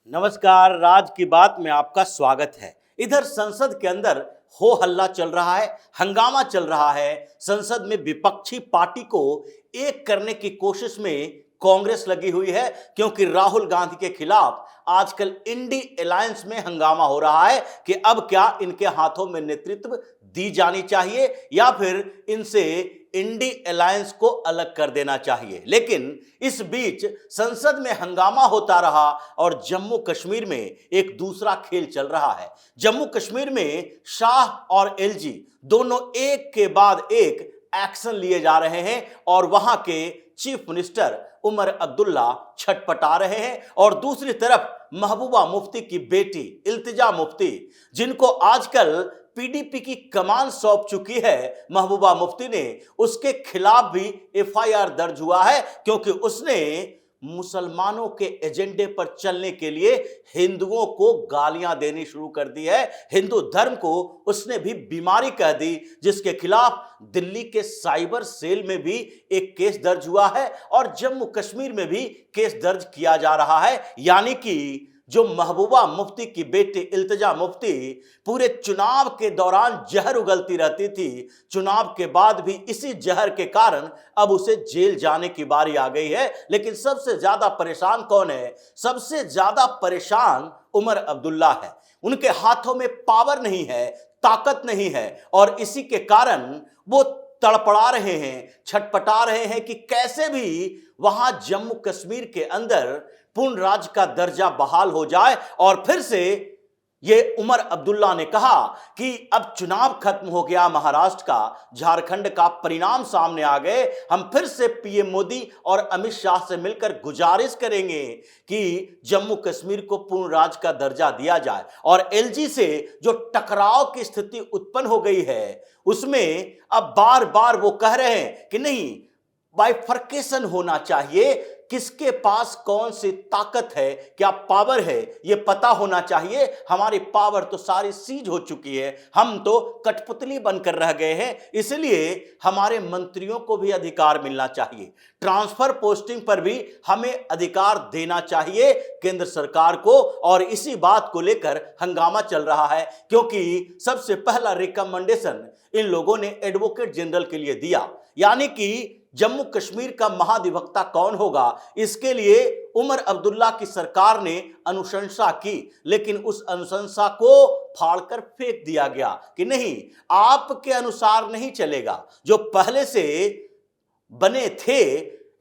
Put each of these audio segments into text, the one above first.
नमस्कार, राज की बात में आपका स्वागत है। इधर संसद के अंदर हो हल्ला चल रहा है, हंगामा चल रहा है। संसद में विपक्षी पार्टी को एक करने की कोशिश में कांग्रेस लगी हुई है, क्योंकि राहुल गांधी के खिलाफ आजकल इंडी अलायंस में हंगामा हो रहा है कि अब क्या इनके हाथों में नेतृत्व दी जानी चाहिए या फिर इनसे इंडी अलायंस को अलग कर देना चाहिए। लेकिन इस बीच संसद में हंगामा होता रहा और जम्मू कश्मीर में एक दूसरा खेल चल रहा है। जम्मू कश्मीर में शाह और एलजी दोनों एक के बाद एक एक्शन लिए जा रहे हैं और वहां के चीफ मिनिस्टर उमर अब्दुल्ला छटपटा रहे हैं और दूसरी तरफ महबूबा मुफ्ती की बेटी इल्तिजा मुफ्ती, जिनको आजकल पीडीपी की कमान सौंप चुकी है महबूबा मुफ्ती ने, उसके खिलाफ भी एफआईआर दर्ज हुआ है, क्योंकि उसने मुसलमानों के एजेंडे पर चलने के लिए हिंदुओं को गालियां देनी शुरू कर दी है। हिंदू धर्म को उसने भी बीमारी कह दी, जिसके खिलाफ दिल्ली के साइबर सेल में भी एक केस दर्ज हुआ है और जम्मू कश्मीर में भी केस दर्ज किया जा रहा है। यानी कि जो महबूबा मुफ्ती की बेटी इल्तिजा मुफ्ती पूरे चुनाव के दौरान जहर उगलती रहती थी, चुनाव के बाद भी इसी जहर के कारण अब उसे जेल जाने की बारी आ गई है। लेकिन सबसे ज्यादा परेशान कौन है? सबसे ज्यादा परेशान उमर अब्दुल्ला है। उनके हाथों में पावर नहीं है, ताकत नहीं है और इसी के कारण वो तड़पड़ा रहे हैं, छटपटा रहे हैं कि कैसे भी वहां जम्मू कश्मीर के अंदर पूर्ण राज्य का दर्जा बहाल हो जाए। और फिर से ये उमर अब्दुल्ला ने कहा कि अब चुनाव खत्म हो गया, महाराष्ट्र का, झारखंड का परिणाम सामने आ गए, हम फिर से पीएम मोदी और अमित शाह से मिलकर गुजारिश करेंगे कि जम्मू कश्मीर को पूर्ण राज्य का दर्जा दिया जाए। और एलजी से जो टकराव की स्थिति उत्पन्न हो गई है, उसमें अब बार बार वो कह रहे हैं कि नहीं, बाइफर्केशन होना चाहिए, किसके पास कौन सी ताकत है, क्या पावर है, यह पता होना चाहिए। हमारी पावर तो सारी सीज हो चुकी है, हम तो कठपुतली बनकर रह गए हैं, इसलिए हमारे मंत्रियों को भी अधिकार मिलना चाहिए, ट्रांसफर पोस्टिंग पर भी हमें अधिकार देना चाहिए केंद्र सरकार को। और इसी बात को लेकर हंगामा चल रहा है, क्योंकि सबसे पहला रिकमेंडेशन इन लोगों ने एडवोकेट जनरल के लिए दिया, यानी कि जम्मू कश्मीर का महाधिवक्ता कौन होगा, इसके लिए उमर अब्दुल्ला की सरकार ने अनुशंसा की। लेकिन उस अनुशंसा को फाड़कर फेंक दिया गया कि नहीं, आपके अनुसार नहीं चलेगा। जो पहले से बने थे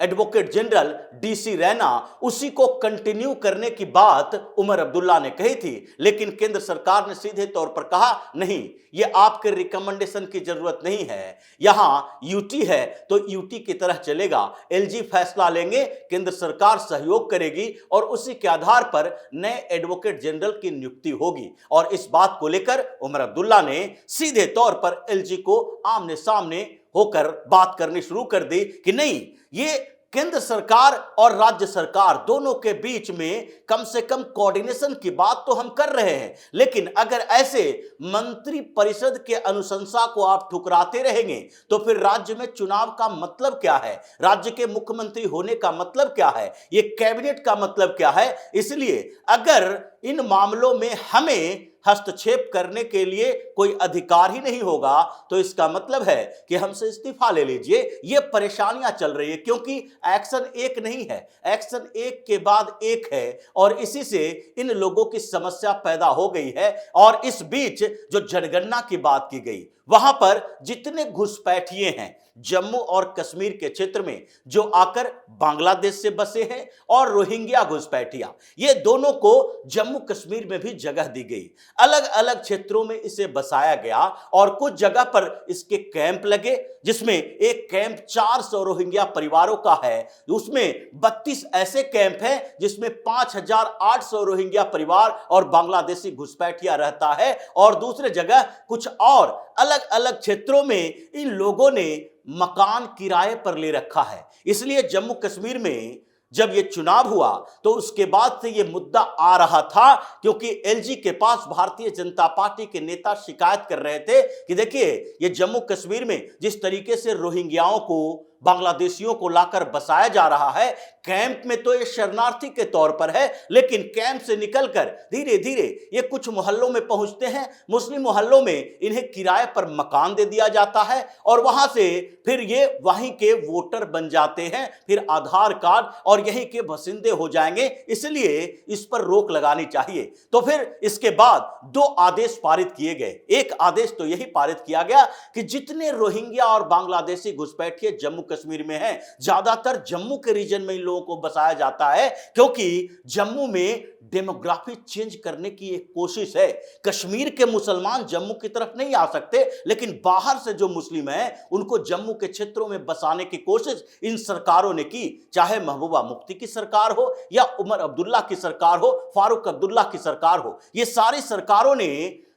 एडवोकेट जनरल डीसी रैना, उसी को कंटिन्यू करने की बात उमर अब्दुल्ला ने कही थी। लेकिन केंद्र सरकार ने सीधे तौर पर कहा नहीं, ये आपके रिकमेंडेशन की जरूरत नहीं है, यहां यूटी है तो यूटी की तरह चलेगा, एलजी फैसला लेंगे, केंद्र सरकार सहयोग करेगी और उसी के आधार पर नए एडवोकेट जनरल की नियुक्ति होगी। और इस बात को लेकर उमर अब्दुल्ला ने सीधे तौर पर एलजी को आमने सामने होकर बात करनी शुरू कर दी कि नहीं, ये केंद्र सरकार और राज्य सरकार दोनों के बीच में कम से कम कोऑर्डिनेशन की बात तो हम कर रहे हैं, लेकिन अगर ऐसे मंत्री परिषद के अनुशंसा को आप ठुकराते रहेंगे तो फिर राज्य में चुनाव का मतलब क्या है, राज्य के मुख्यमंत्री होने का मतलब क्या है, ये कैबिनेट का मतलब क्या है। इसलिए अगर इन मामलों में हमें हस्तक्षेप करने के लिए कोई अधिकार ही नहीं होगा तो इसका मतलब है कि हमसे इस्तीफा ले लीजिए। ये परेशानियां चल रही है, क्योंकि एक्शन एक नहीं है, एक्शन एक के बाद एक है और इसी से इन लोगों की समस्या पैदा हो गई है। और इस बीच जो जनगणना की बात की गई, वहां पर जितने घुसपैठिए हैं जम्मू और कश्मीर के क्षेत्र में, जो आकर बांग्लादेश से बसे हैं, और रोहिंग्या घुसपैठिया, ये दोनों को जम्मू कश्मीर में भी जगह दी गई। अलग अलग क्षेत्रों में इसे बसाया गया और कुछ जगह पर इसके कैंप लगे, जिसमें एक कैंप 400 रोहिंग्या परिवारों का है, उसमें 32 ऐसे कैंप हैं जिसमें 5800 रोहिंग्या परिवार और बांग्लादेशी घुसपैठिया रहता है। और दूसरे जगह कुछ और अलग अलग क्षेत्रों में इन लोगों ने मकान किराए पर ले रखा है। इसलिए जम्मू कश्मीर में जब ये चुनाव हुआ तो उसके बाद से ये मुद्दा आ रहा था, क्योंकि एलजी के पास भारतीय जनता पार्टी के नेता शिकायत कर रहे थे कि देखिए, ये जम्मू कश्मीर में जिस तरीके से रोहिंग्याओं को, बांग्लादेशियों को लाकर बसाया जा रहा है, कैंप में तो ये शरणार्थी के तौर पर है, लेकिन कैंप से निकलकर धीरे धीरे ये कुछ मोहल्लों में पहुंचते हैं। मुस्लिम मोहल्लों में इन्हें किराए पर मकान दे दिया जाता है और वहां से फिर ये वहीं के वोटर बन जाते हैं, फिर आधार कार्ड और यहीं के बसिंदे हो जाएंगे। इसलिए इस पर रोक लगानी चाहिए। तो फिर इसके बाद 2 आदेश पारित किए गए। एक आदेश तो यही पारित किया गया कि जितने रोहिंग्या और बांग्लादेशी घुसपैठिए जम्मू कश्मीर में हैं, ज्यादातर जम्मू के रीजन में इन लोगों को बसाया जाता है, क्योंकि जम्मू में डेमोग्राफी चेंज करने की एक कोशिश है। कश्मीर के मुसलमान जम्मू की तरफ नहीं आ सकते, लेकिन बाहर से जो मुस्लिम हैं उनको जम्मू के क्षेत्रों में बसाने की कोशिश इन सरकारों ने की। चाहे महबूबा मुफ्ती की सरकार हो या उमर अब्दुल्ला की सरकार हो, फारूक अब्दुल्ला की सरकार हो, ये सारी सरकारों ने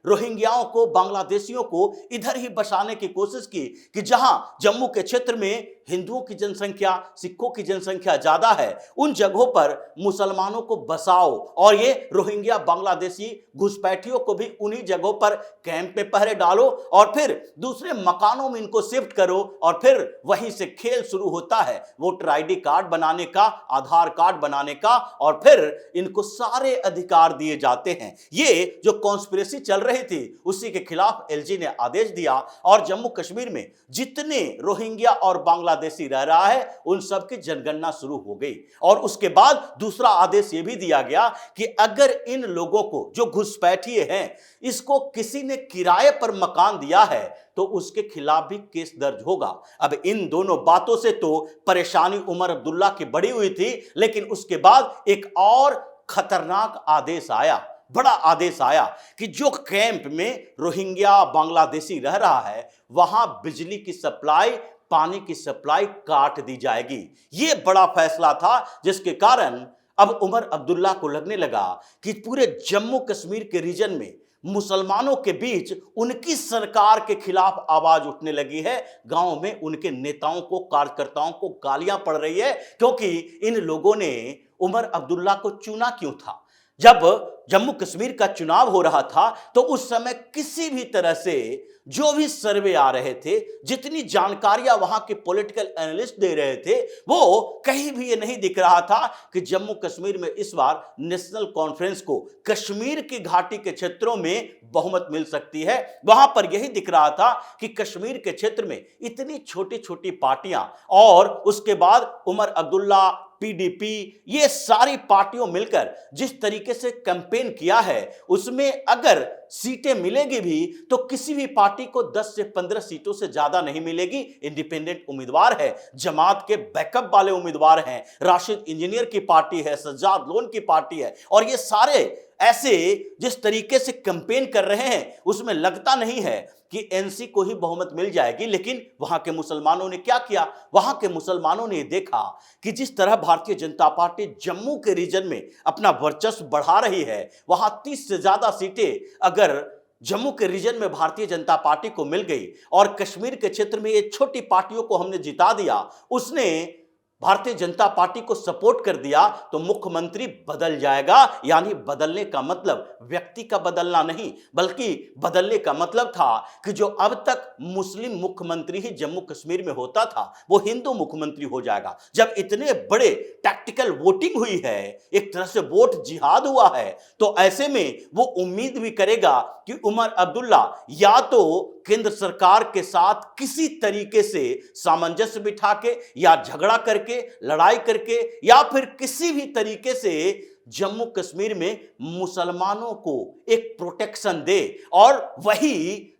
रोहिंग्याओं को, बांग्लादेशियों को इधर ही बसाने की कोशिश की कि जहां जम्मू के क्षेत्र में हिंदुओं की जनसंख्या, सिखों की जनसंख्या ज्यादा है, उन जगहों पर मुसलमानों को बसाओ और ये रोहिंग्या बांग्लादेशी घुसपैठियों को भी उन्हीं जगहों पर कैंप में पहरे डालो और फिर दूसरे मकानों में इनको शिफ्ट करो और फिर वहीं से खेल शुरू होता है वोटर आईडी कार्ड बनाने का, आधार कार्ड बनाने का, और फिर इनको सारे अधिकार दिए जाते हैं। ये जो कॉन्स्पिरेसी चल रही थी उसी के खिलाफ एलजी ने आदेश दिया और जम्मू कश्मीर में जितने रोहिंग्या और बांग्लादेशी रह रहा है उन सब की जनगणना शुरू हो गई। और उसके बाद दूसरा आदेश यह भी दिया गया कि अगर इन लोगों को, जो घुसपैठिए हैं, इसको किसी ने किराए पर मकान दिया है तो उसके खिलाफ भी केस दर्ज होगा। अब इन दोनों बातों से तो परेशानी उमर अब्दुल्ला की बढ़ी हुई थी, लेकिन उसके बाद एक और खतरनाक आदेश आया, बड़ा आदेश आया कि जो कैंप में रोहिंग्या बांग्लादेशी रह रहा है वहां बिजली की सप्लाई, पानी की सप्लाई काट दी जाएगी। यह बड़ा फैसला था जिसके कारण अब उमर अब्दुल्ला को लगने लगा कि पूरे जम्मू कश्मीर के रीजन में मुसलमानों के बीच उनकी सरकार के खिलाफ आवाज उठने लगी है। गांव में उनके नेताओं को, कार्यकर्ताओं को गालियां पड़ रही है, क्योंकि इन लोगों ने उमर अब्दुल्ला को चुना क्यों था? जब जम्मू कश्मीर का चुनाव हो रहा था तो उस समय किसी भी तरह से जो भी सर्वे आ रहे थे, जितनी जानकारियां वहां के पॉलिटिकल एनालिस्ट दे रहे थे, वो कहीं भी ये नहीं दिख रहा था कि जम्मू कश्मीर में इस बार नेशनल कॉन्फ्रेंस को कश्मीर की घाटी के क्षेत्रों में बहुमत मिल सकती है। वहां पर यही दिख रहा था कि कश्मीर के क्षेत्र में इतनी छोटी छोटी पार्टियां और उसके बाद उमर अब्दुल्ला, पीडीपी, ये सारी पार्टियों मिलकर जिस तरीके से कैंपेन किया है उसमें अगर सीटें मिलेगी भी तो किसी भी पार्टी को 10 से 15 सीटों से ज्यादा नहीं मिलेगी। इंडिपेंडेंट उम्मीदवार है, जमात के बैकअप वाले उम्मीदवार हैं, राशिद इंजीनियर की पार्टी है, सज्जाद लोन की पार्टी है, और ये सारे ऐसे जिस तरीके से कैंपेन कर रहे हैं उसमें लगता नहीं है कि एनसी को ही बहुमत मिल जाएगी। लेकिन वहां के मुसलमानों ने क्या किया? वहां के मुसलमानों ने देखा कि जिस तरह भारतीय जनता पार्टी जम्मू के रीजन में अपना वर्चस्व बढ़ा रही है, वहां 30 से ज्यादा सीटें अगर जम्मू के रीजन में भारतीय जनता पार्टी को मिल गई और कश्मीर के क्षेत्र में ये छोटी पार्टियों को हमने जिता दिया, उसने भारतीय जनता पार्टी को सपोर्ट कर दिया, तो मुख्यमंत्री बदल जाएगा। यानी बदलने का मतलब व्यक्ति का बदलना नहीं, बल्कि बदलने का मतलब था कि जो अब तक मुस्लिम मुख्यमंत्री ही जम्मू कश्मीर में होता था वो हिंदू मुख्यमंत्री हो जाएगा। जब इतने बड़े टैक्टिकल वोटिंग हुई है, एक तरह से वोट जिहाद हुआ है, तो ऐसे में वो उम्मीद भी करेगा कि उमर अब्दुल्ला या तो केंद्र सरकार के साथ किसी तरीके से सामंजस्य बिठा के या झगड़ा करके, लड़ाई करके, या फिर किसी भी तरीके से जम्मू कश्मीर में मुसलमानों को एक प्रोटेक्शन दे। और वही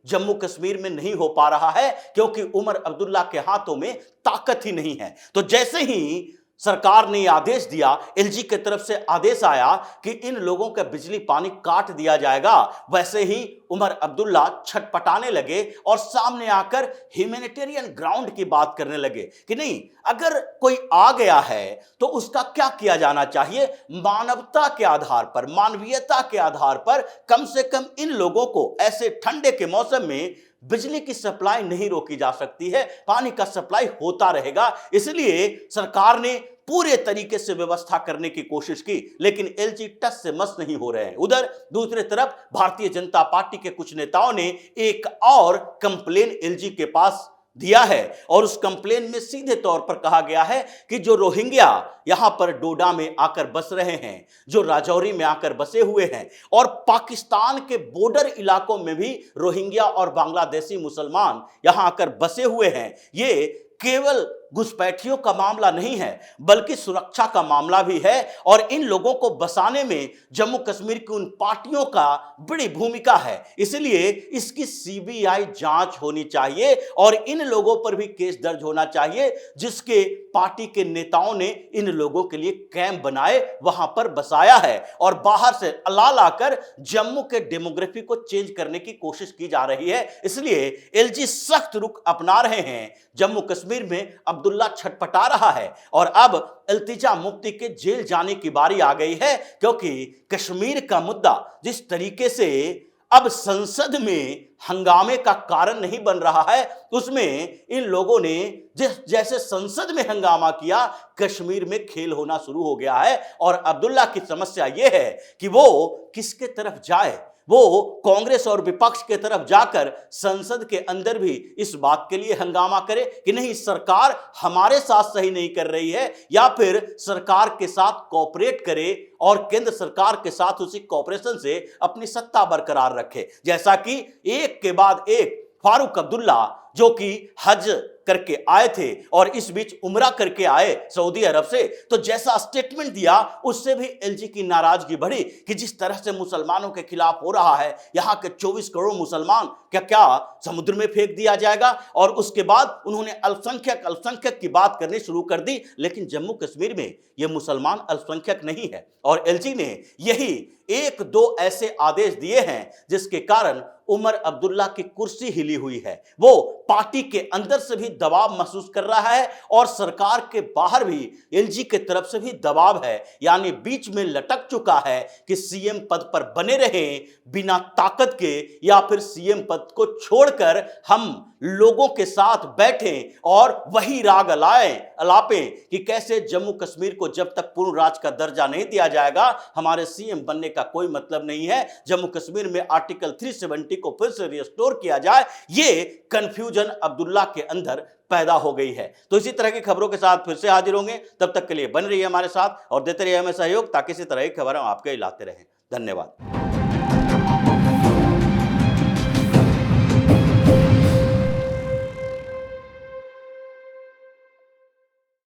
जम्मू कश्मीर में नहीं हो पा रहा है क्योंकि उमर अब्दुल्ला के हाथों में ताकत ही नहीं है। तो जैसे ही सरकार ने आदेश दिया, एलजी की तरफ से आदेश आया कि इन लोगों का बिजली पानी काट दिया जाएगा, वैसे ही उमर अब्दुल्ला छटपटाने लगे और सामने आकर ह्यूमैनिटेरियन ग्राउंड की बात करने लगे कि नहीं, अगर कोई आ गया है तो उसका क्या किया जाना चाहिए? मानवता के आधार पर, मानवीयता के आधार पर कम से कम इन लोगों को ऐसे ठंडे के मौसम में बिजली की सप्लाई नहीं रोकी जा सकती है, पानी का सप्लाई होता रहेगा। इसलिए सरकार ने पूरे तरीके से व्यवस्था करने की कोशिश की, लेकिन एलजी टस से मस नहीं हो रहे हैं। उधर दूसरी तरफ भारतीय जनता पार्टी के कुछ नेताओं ने एक और कंप्लेन एलजी के पास दिया है और उस कंप्लेन में सीधे तौर पर कहा गया है कि जो रोहिंग्या यहां पर डोडा में आकर बस रहे हैं, जो राजौरी में आकर बसे हुए हैं और पाकिस्तान के बॉर्डर इलाकों में भी रोहिंग्या और बांग्लादेशी मुसलमान यहां आकर बसे हुए हैं, ये केवल घुसपैठियों का मामला नहीं है बल्कि सुरक्षा का मामला भी है। और इन लोगों को बसाने में जम्मू कश्मीर की उन पार्टियों का बड़ी भूमिका है, इसलिए इसकी सीबीआई जांच होनी चाहिए और इन लोगों पर भी केस दर्ज होना चाहिए जिसके पार्टी के नेताओं ने इन लोगों के लिए कैंप बनाए, वहां पर बसाया है और बाहर से ला लाकर जम्मू के डेमोग्राफी को चेंज करने की कोशिश की जा रही है। इसलिए एलजी सख्त रुख अपना रहे हैं। जम्मू कश्मीर में अब्दुल्ला छटपटा रहा है और अब इल्तिजा मुफ्ती के जेल जाने की बारी आ गई है, क्योंकि कश्मीर का मुद्दा जिस तरीके से अब संसद में हंगामे का कारण नहीं बन रहा है, उसमें इन लोगों ने जैसे संसद में हंगामा किया, कश्मीर में खेल होना शुरू हो गया है। और अब्दुल्ला की समस्या यह है कि वो किसके तरफ जाए, वो कांग्रेस और विपक्ष के तरफ जाकर संसद के अंदर भी इस बात के लिए हंगामा करे कि नहीं, सरकार हमारे साथ सही नहीं कर रही है, या फिर सरकार के साथ कोऑपरेट करे और केंद्र सरकार के साथ उसी कोऑपरेशन से अपनी सत्ता बरकरार रखे। जैसा कि एक के बाद एक फारूक अब्दुल्ला जो कि हज करके आए थे और इस बीच उम्रा करके आए सऊदी अरब से, तो जैसा स्टेटमेंट दिया उससे भी एलजी की नाराजगी बढ़ी कि जिस तरह से मुसलमानों के खिलाफ हो रहा है, यहां के 24 करोड़ मुसलमान क्या समुद्र में फेंक दिया जाएगा। और उसके बाद उन्होंने अल्पसंख्यक की बात करनी शुरू कर दी, लेकिन जम्मू कश्मीर में यह मुसलमान अल्पसंख्यक नहीं है और एलजी ने यही एक दो ऐसे आदेश दिए हैं जिसके कारण उमर अब्दुल्ला की कुर्सी हिली हुई है। वो पार्टी के अंदर से भी दबाव महसूस कर रहा है और सरकार के बाहर भी एलजी के तरफ से भी दबाव है, यानी बीच में लटक चुका है कि सीएम पद पर बने रहें बिना ताकत के, या फिर सीएम पद को छोड़कर हम लोगों के साथ बैठें और वही राग अलापें कि कैसे जम्मू कश्मीर को जब तक पूर्ण राज्य का दर्जा नहीं दिया जाएगा हमारे सीएम बनने का कोई मतलब नहीं है। जम्मू कश्मीर में आर्टिकल 370 को फिर से रिस्टोर किया जाए, ये कंफ्यूजन अब्दुल्ला के अंदर पैदा हो गई है। तो इसी तरह की खबरों के साथ फिर से हाजिर होंगे, तब तक के लिए बन रहिए हमारे साथ और देते रहिए हमें सहयोग, ताकि इसी तरह की खबर हम आपके लाते रहें। धन्यवाद।